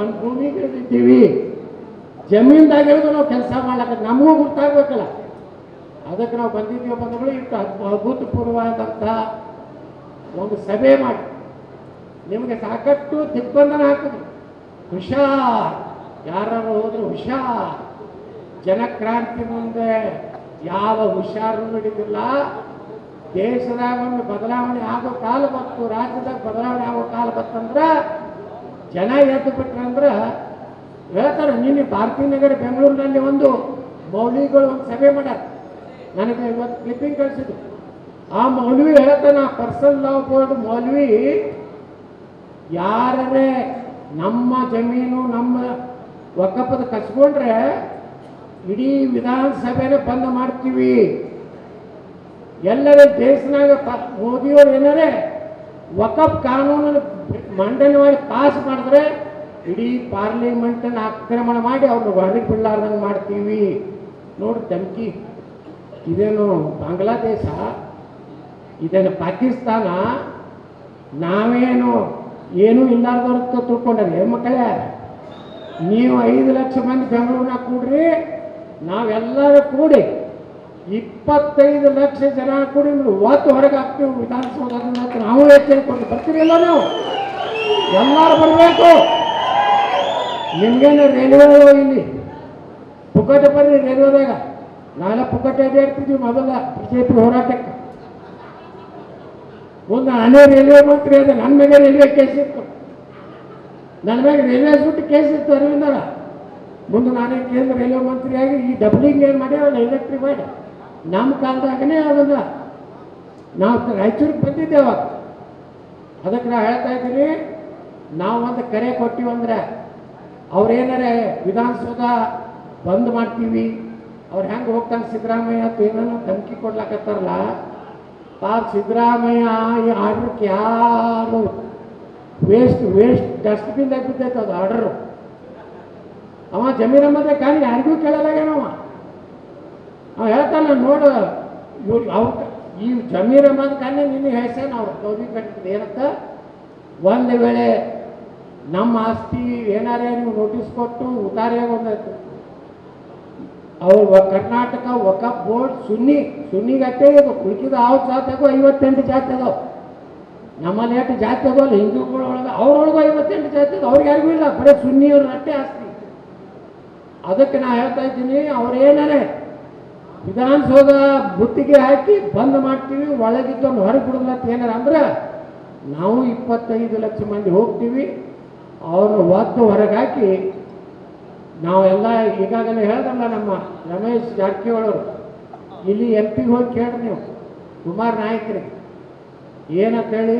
ಒಂದು ಭೂಮಿಗೆ ಇಳಿದಿದ್ದೀವಿ, ಜಮೀನ್ದಾಗ ಇಳಿದು ನಾವು ಕೆಲಸ ಮಾಡ್ಲಕ್ಕ ನಮಗೂ ಗೊತ್ತಾಗಬೇಕಲ್ಲ. ಅದಕ್ಕೆ ನಾವು ಬಂದಿದ್ದೀವಿ ಬಂದಗಳು ಇಟ್ಟು ಅಭೂತಪೂರ್ವವಾದಂಥ ಒಂದು ಸಭೆ ಮಾಡಿ ನಿಮಗೆ ಸಾಕಷ್ಟು ದಿಗ್ಬಂಧನ ಹಾಕಿದ್ರು. ಹುಷಾರ್, ಯಾರು ಹೋದ್ರು ಹುಷಾರ್. ಜನಕ್ರಾಂತಿ ಮುಂದೆ ಯಾವ ಹುಷಾರು ಹಿಡಿದಿಲ್ಲ. ದೇಶದಾಗ ಒಂದು ಬದಲಾವಣೆ ಆಗೋ ಕಾಲ ಬಂತು, ರಾಜ್ಯದಾಗ ಬದಲಾವಣೆ ಆಗೋ ಕಾಲ ಬಂತಂದ್ರೆ ಜನ ಎದ್ದು ಬಿಟ್ರಂದ್ರೆ ಹೇಳ್ತಾರೆ. ನಿನ್ನೆ ಭಾರತೀಯ ನಗರ ಬೆಂಗಳೂರಿನಲ್ಲಿ ಒಂದು ಮೌಲ್ವಿಗಳು ಒಂದು ಸಭೆ ಮಾಡ್ಯಾರ. ನನಗೆ ಇವತ್ತು ಕ್ಲಿಪ್ಪಿಂಗ್ ಕಳಿಸಿದ್ರು. ಆ ಮೌಲ್ವಿ ಹೇಳ್ತಾನೆ, ಪರ್ಸನಲ್ ಲಾ ಬೋರ್ಡ್ ಮೌಲ್ವಿ, ಯಾರೇ ನಮ್ಮ ಜಮೀನು ನಮ್ಮ ವಕಫದ ಕಸ್ಕೊಂಡ್ರೆ ಇಡೀ ವಿಧಾನಸಭೆನೇ ಬಂದ್ ಮಾಡ್ತೀವಿ. ಎಲ್ಲರೇ ದೇಶನಾಗ ಮೋದಿಯವರು ಏನಾರೇ ವಕಫ್ ಕಾನೂನನ್ನು ಮಂಡನೆ ಮಾಡಿ ಪಾಸ್ ಮಾಡಿದ್ರೆ ಇಡೀ ಪಾರ್ಲಿಮೆಂಟನ್ನು ಆಕ್ರಮಣ ಮಾಡಿ ಅವ್ರನ್ನ ಹೊರಗೆ ಬಿಡಲಾರ್ದಂಗೆ ಮಾಡ್ತೀವಿ. ನೋಡಿ ಧಮಕಿ. ಇದೇನು ಬಾಂಗ್ಲಾದೇಶ, ಇದೇನು ಪಾಕಿಸ್ತಾನ? ನಾವೇನು ಏನೂ ಇಲ್ಲಾರ್ದವ್ರ ತಿಳ್ಕೊಂಡ್ರೆ ಮಕ್ಕಳೇ. ನೀವು 5 ಲಕ್ಷ ಮಂದಿ ಬೆಂಗಳೂರಿನಾಗ ಕೂಡ್ರಿ, ನಾವೆಲ್ಲರೂ ಕೂಡಿ 25 ಲಕ್ಷ ಜನ ಕೂಡಿ ಒತ್ತು ಹೊರಗೆ ಹಾಕ್ತೀವಿ ವಿಧಾನಸೌಧದಿಂದ. ನಾವು ಎಚ್ಚರಿಕೆ ಕೊಟ್ಟು ಬರ್ತೀರಿ ಎಲ್ಲ, ನೀವು ಎಲ್ಲರೂ ಬರಬೇಕು. ನಿಮ್ಗೇನು ರೈಲ್ವೆ ಇಲ್ಲಿ ಪುಕ್ಕಟೆ ಬರ್ರಿ ರೈಲ್ವೆದಾಗ. ನಾವೆಲ್ಲ ಪುಕ್ಕಟೆ ಇರ್ತಿದ್ವಿ ಮೊದಲ ಬಿಜೆಪಿ ಹೋರಾಟಕ್ಕೆ. ಒಂದು ನಾನೇ ರೈಲ್ವೆ ಮಂತ್ರಿ ಅದ, ನನ್ನ ಮೇಲೆ ರೈಲ್ವೆ ಕೇಸ್ ಇತ್ತು, ನನ್ನ ಮೇಲೆ ರೈಲ್ವೆ ಸುಟ್ಟು ಕೇಸ್ ಇತ್ತು ಅರವಿಂದರ. ಮುಂದೆ ನಾನೇ ಕೇಂದ್ರ ರೈಲ್ವೆ ಮಂತ್ರಿಯಾಗಿ ಈ ಡಬ್ಲಿಂಗ್ ಏನು ಮಾಡ್ಯಾವಲ್ಲ ಎಲೆಕ್ಟ್ರಿಕ್ ಮಾಡಿ, ನಮ್ಮ ಕಾಲದಾಗನೇ ಅದನ್ನ ನಾವು ರಾಯಚೂರಿಗೆ ಬಂದಿದ್ದೇವ. ಅದಕ್ಕೆ ನಾವು ಹೇಳ್ತಾ ಇದ್ದೀನಿ, ನಾವು ಒಂದು ಕರೆ ಕೊಟ್ಟಿವಂದ್ರೆ ಅವ್ರೇನಾರೆ ವಿಧಾನಸೌಧ ಬಂದ್ ಮಾಡ್ತೀವಿ, ಅವ್ರು ಹೆಂಗೆ ಹೋಗ್ತಾನೆ ಸಿದ್ದರಾಮಯ್ಯ ಅಂತ ಏನೋ ಧಮಕಿ ಕೊಡ್ಲಾಕತ್ತಾರಲ್ಲ. ಪಾಪ ಸಿದ್ದರಾಮಯ್ಯ ಈ ಆರ್ಡ್ರಕ್ಕೆ ಯಾರು ವೇಸ್ಟ್ ಡಸ್ಟ್ಬಿನ್ದಾಗ ಬಿದ್ದೈತೆ ಅದು ಆರ್ಡ್ರು. ಅವ ಜಮೀನ್ ಅಮ್ಮದೇ ಕಾಣಿ ಯಾರಿಗೂ ಕೇಳಲಾಗೇನವ. ಅವ ಹೇಳ್ತಾನೆ, ನೋಡು ಇವ್ರು ಅವ್ರ ಈ ಜಮೀರ್ ಅಹಮದ್ ಖಾನೆ ನಿನ್ನೆ ಹೇಳ್ಸೇನೆ ಅವ್ರು ಗೌರಿ ಕಟ್ಟಿದ್ದು ಏನಂತ, ಒಂದು ವೇಳೆ ನಮ್ಮ ಆಸ್ತಿ ಏನಾರೇ ನೀವು ನೋಟಿಸ್ ಕೊಟ್ಟು ಉತ್ತಾರಿಯಾಗಿ ಒಂದಾಯ್ತು. ಅವ್ರು ಕರ್ನಾಟಕ ವಕಫ್ ಬೋರ್ಡ್ ಸುನ್ನಿಗಟ್ಟೆ ಇದು, ಉಳಿಕಿದ ಅವ್ರ ಜಾತಿಗೂ 58 ಜಾತಿ ಅದಾವ. ನಮ್ಮಲ್ಲಿ 8 ಜಾತಿ ಅದಾವಲ್ಲ ಹಿಂದೂಗಳೊಳಗೆ, ಅವ್ರೊಳಗೂ 58 ಜಾತಿ ಅದ. ಅವ್ರಿಗೆ ಯಾರಿಗೂ ಇಲ್ಲ, ಬರೀ ಸುನ್ನಿಯವ್ರ ಅಟ್ಟೆ ಆಸ್ತಿ. ಅದಕ್ಕೆ ನಾ ಹೇಳ್ತಾ ಇದ್ದೀನಿ, ಅವ್ರೇನಾರೆ ವಿಧಾನಸೌಧ ಬುತ್ತಿಗೆ ಹಾಕಿ ಬಂದ್ ಮಾಡ್ತೀವಿ, ಒಳಗಿದ್ದೊಂದು ಹೊರಗೆ ಬಿಡಲ್ಲ ಅಂತ ಏನಾರ ಅಂದ್ರೆ ನಾವು 25 ಲಕ್ಷ ಮಂದಿ ಹೋಗ್ತೀವಿ. ಅವ್ರನ್ನ ಒದ್ದು ಹೊರಗೆ ಹಾಕಿ ನಾವೆಲ್ಲ ಈಗಾಗಲೇ ಹೇಳ್ದಲ್ಲ ನಮ್ಮ ರಮೇಶ್ ಜಾರಕಿಹೊಳಿ ಅವರು, ಇಲ್ಲಿ MP ಹೋಗಿ ಕೇಳ್ರಿ ನೀವು ಕುಮಾರ್ ನಾಯಕರಿಗೆ ಏನಂತೇಳಿ,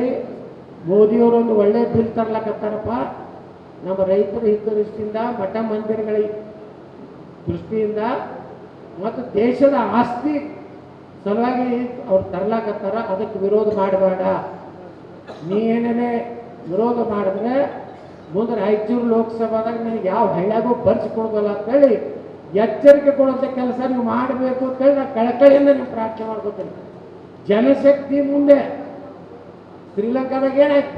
ಮೋದಿಯವರೊಂದು ಒಳ್ಳೆ ಬಿಲ್ ತರ್ಲಕತ್ತಾರಪ್ಪ ನಮ್ಮ ರೈತರ ಹಿತದೃಷ್ಟಿಯಿಂದ, ಮಠ ಮಂದಿರಗಳ ದೃಷ್ಟಿಯಿಂದ ಮತ್ತು ದೇಶದ ಆಸ್ತಿ ಸಲುವಾಗಿ ಅವ್ರು ತರ್ಲಾಕತ್ತಾರ. ಅದಕ್ಕೆ ವಿರೋಧ ಮಾಡಬೇಡ. ನೀ ಏನೇನೇ ವಿರೋಧ ಮಾಡಿದ್ರೆ ಮುಂದೆ ರಾಯಚೂರು ಲೋಕಸಭಾದಾಗ ನನಗೆ ಯಾವ ಹಳ್ಳಿಯಾಗೂ ಬರ್ಸಿಕೊಡ್ಬಲ್ಲ ಅಂತೇಳಿ ಎಚ್ಚರಿಕೆ ಕೊಡುವಂಥ ಕೆಲಸ ನೀವು ಮಾಡಬೇಕು ಅಂತೇಳಿ ನಾನು ಕಳಕಳಿಯಿಂದ ನೀವು ಪ್ರಾರ್ಥನೆ ಮಾಡ್ಕೊತೀನಿ. ಜನಶಕ್ತಿ ಮುಂದೆ ಶ್ರೀಲಂಕಾದಾಗ ಏನಾಯ್ತು,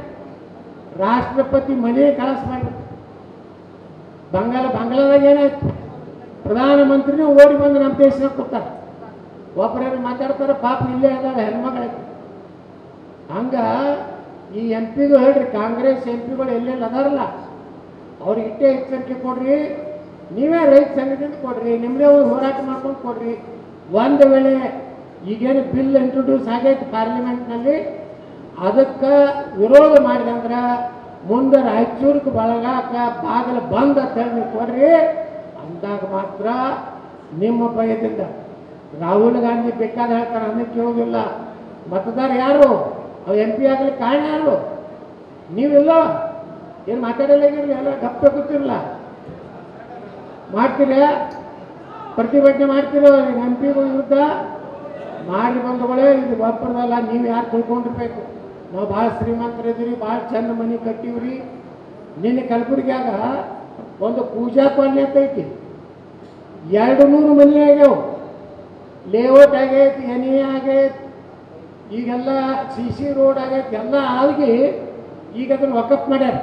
ರಾಷ್ಟ್ರಪತಿ ಮನೆ ಕಳಸ ಮಾಡಿಬಿಟ್ಟು. ಬಾಂಗ್ಲಾದಾಗ ಏನಾಯ್ತು, ಪ್ರಧಾನಮಂತ್ರಿನೂ ಓಡಿ ಬಂದು ನಮ್ಮ ದೇಶದಾಗ ಕೂತಾರೆ. ಒಬ್ಬರೇನು ಮಾತಾಡ್ತಾರೆ, ಪಾಪ ಇಲ್ಲೇ ಅದಾವೆ ಹೆಣ್ಮಗಳಾಯ್ತು. ಹಂಗ ಈ MP ಗೂ ಹೇಳ್ರಿ, ಕಾಂಗ್ರೆಸ್ MP ಗಳು ಎಲ್ಲೆಲ್ಲಿ ಅದಾರಲ್ಲ ಅವ್ರಿಗೆ ಇಟ್ಟೇ ಎಚ್ಚರಿಕೆ ಕೊಡ್ರಿ. ನೀವೇ ರೈತ ಸಂಘದಿಂದ ಕೊಡ್ರಿ, ನಿಮ್ಮದೇ ಒಂದು ಹೋರಾಟ ಮಾಡ್ಕೊಂಡು ಕೊಡ್ರಿ. ಒಂದು ವೇಳೆ ಈಗೇನು ಬಿಲ್ ಇಂಟ್ರೊಡ್ಯೂಸ್ ಆಗೈತೆ ಪಾರ್ಲಿಮೆಂಟ್ನಲ್ಲಿ, ಅದಕ್ಕೆ ವಿರೋಧ ಮಾಡಿದಂದ್ರೆ ಮುಂದೆ ರಾಯಚೂರಿಗೆ ಬಳಗಾಕ ಬಾಗಿಲು ಬಂದ್ ಅಂತ ಹೇಳಿ ನೀವು ಕೊಡ್ರಿ. ಅಂದಾಗ ಮಾತ್ರ ನಿಮ್ಮ ಭಯದಿಂದ ರಾಹುಲ್ ಗಾಂಧಿ ಬೇಕಾದ ಹೇಳ್ತಾರೆ, ಅನ್ನಕ್ಕೆ ಹೋಗಿಲ್ಲ. ಮತದಾರ ಯಾರು, ಅವ್ರು MP ಆಗಲಿಕ್ಕೆ ಕಾರಣ ಯಾರು? ನೀವಿಲ್ಲ, ಏನು ಮಾತಾಡಲಾಗಿರಲಿ, ಎಲ್ಲ ಗಪ್ಪ ಗೊತ್ತಿರಲ್ಲ. ಮಾಡ್ತೀರ ಪ್ರತಿಭಟನೆ ಮಾಡ್ತಿರೋ MP ಗಳ ವಿರುದ್ಧ ಮಾಡಿ ಬಂದಗಳೇ. ಇದು ಒಬ್ಬರದಲ್ಲ, ನೀವು ಯಾರು ತಿಳ್ಕೊಂಡಿರ್ಬೇಕು. ನಾವು ಭಾಳ ಶ್ರೀಮಂತರಿದ್ದೀವಿ, ಭಾಳ ಚಂದ ಮನೆ ಕಟ್ಟಿವ್ರಿ. ನಿನ್ನೆ ಕಲಬುರಗಿಯಾಗ ಒಂದು ಪೂಜಾ ಕಾಲನಿ ಅಂತ ಐತಿ, 200 ಮನೆ ಆಗ್ಯಾವ. ಲೇಔಟ್ ಆಗೈತಿ, NA ಆಗೈತಿ, ಈಗೆಲ್ಲ CC ರೋಡ್ ಆಗೈತಿ, ಎಲ್ಲ ಆಗಿ ಈಗ ಅದನ್ನು ವಕಫ್ ಮಾಡ್ಯಾರ.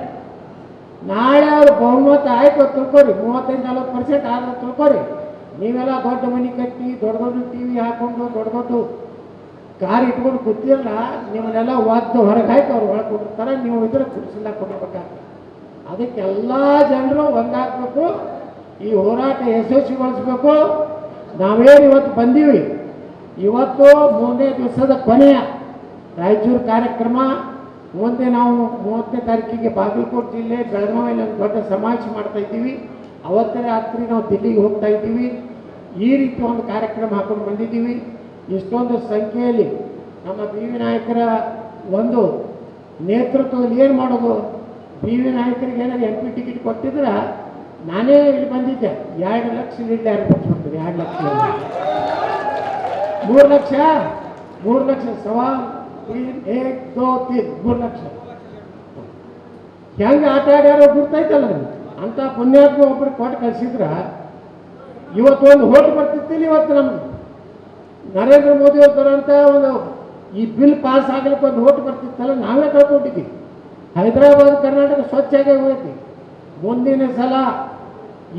ನಾಳೆ ಅವ್ರು ಬಹುಮತ ಆಯ್ತು ತಿಳ್ಕೊರಿ, 35-40% ಆದ್ರೆ ತಿಳ್ಕೊರಿ, ನೀವೆಲ್ಲ ದೊಡ್ಡ ಮನೆ ಕಟ್ಟಿ ದೊಡ್ಡ ದೊಡ್ಡ ಟಿವಿ ಹಾಕೊಂಡು ದೊಡ್ಡ ದೊಡ್ಡ ಕಾರ್ ಇಟ್ಕೊಂಡು ಕೂತಿರಲ್ಲ, ನಿಮ್ಮನ್ನೆಲ್ಲ ಒದ್ದು ಹೊರಗೆ ಹಾಕಿ ಅವ್ರು ಒಳಗೆ ಕೊಟ್ಟಿರ್ತಾರೆ, ನೀವು ಇದ್ರೆ ಕುಡಿಸಿಲ್ಲ ಕೊಡಬೇಕಾಗ್ತದೆ. ಅದಕ್ಕೆ ಎಲ್ಲ ಜನರು ಒಂದಾಗಬೇಕು, ಈ ಹೋರಾಟ ಯಶಸ್ವಿಗೊಳಿಸ್ಬೇಕು. ನಾವೇನು ಇವತ್ತು ಬಂದೀವಿ, ಇವತ್ತು 3ನೇ ದಿವಸದ ಕೊನೆಯ ರಾಯಚೂರು ಕಾರ್ಯಕ್ರಮ. ಮುಂದೆ ನಾವು 30ನೇ ತಾರೀಕಿಗೆ ಬಾಗಲಕೋಟೆ ಜಿಲ್ಲೆ ಬೆಳಗಾವಿಯಲ್ಲಿ ಒಂದು ದೊಡ್ಡ ಸಮಾವೇಶ ಮಾಡ್ತಾ ಇದ್ದೀವಿ. ಅವತ್ತೇ ರಾತ್ರಿ ನಾವು ದಿಲ್ಲಿಗೆ ಹೋಗ್ತಾ ಇದ್ದೀವಿ. ಈ ರೀತಿ ಒಂದು ಕಾರ್ಯಕ್ರಮ ಹಾಕೊಂಡು ಬಂದಿದ್ದೀವಿ. ಇಷ್ಟೊಂದು ಸಂಖ್ಯೆಯಲ್ಲಿ ನಮ್ಮ ಬಿ ವಿ ನಾಯಕರ ಒಂದು ನೇತೃತ್ವದಲ್ಲಿ ಏನು ಮಾಡೋದು, ಬಿ ವಿ ನಾಯಕರಿಗೆ ಏನಾದ್ರು MP ಟಿಕೆಟ್ ಕೊಟ್ಟಿದ್ರೆ ನಾನೇ ಇಲ್ಲಿ ಬಂದಿದ್ದೆ. 2 ಲಕ್ಷ ಇಲ್ಲಿ ಏರ್ಪಡಿಸ್ಬಿಡ್ತೀನಿ. 2 ಲಕ್ಷ 3 ಲಕ್ಷ 3 ಲಕ್ಷ ಸವಾ 3 1 2 3 3 ಲಕ್ಷ ಹೆಂಗೆ ಆಟ ಆಡ್ಯಾರೋ ಗುರ್ತೈತಲ್ಲ. ಅಂತ ಪುಣ್ಯಾತ್ಮ ಒಬ್ಬರು ಕೊಟ್ಟು ಕಳಿಸಿದ್ರ ಇವತ್ತು ಒಂದು ಹೋಟ್ ಬರ್ತಿತ್ತಿಲ್ಲ. ಇವತ್ತು ನಮ್ಗೆ ನರೇಂದ್ರ ಮೋದಿ ಅವ್ರು ಬರೋಂಥ ಒಂದು ಈ ಬಿಲ್ ಪಾಸ್ ಆಗ್ಲಿಕ್ಕೆ ಒಂದು ಹೋಟ್ ಬರ್ತಿತ್ತಲ್ಲ, ನಾವೇ ಕಳ್ಕೊಂಡಿದ್ದೀವಿ. ಹೈದರಾಬಾದ್ ಕರ್ನಾಟಕ ಸ್ವಚ್ಛಾಗೆ ಹೋಗೈತಿ. ಮುಂದಿನ ಸಲ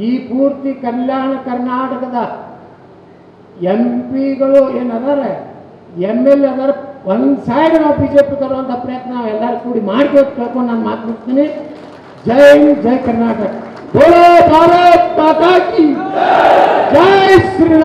ಈ ಪೂರ್ತಿ ಕಲ್ಯಾಣ ಕರ್ನಾಟಕದ MP ಗಳು ಏನದಾರೆ, MLA ಅದಾರ, ಒಂದು ಸೈಡ್ ನಾವು BJP ತರುವಂಥ ಪ್ರಯತ್ನ ನಾವು ಎಲ್ಲರೂ ಕೂಡಿ ಮಾಡ್ಬೇಕು ಕೇಳ್ಕೊಂಡು ನಾನು ಮಾತನಾಡ್ತೀನಿ. ಜೈ ಹಿಂದ್, ಜೈ ಕರ್ನಾಟಕ, ಬೋಲೋ ಭಾರತ್ ಮಾತಾ ಕಿ ಜೈ ಶ್ರೀ.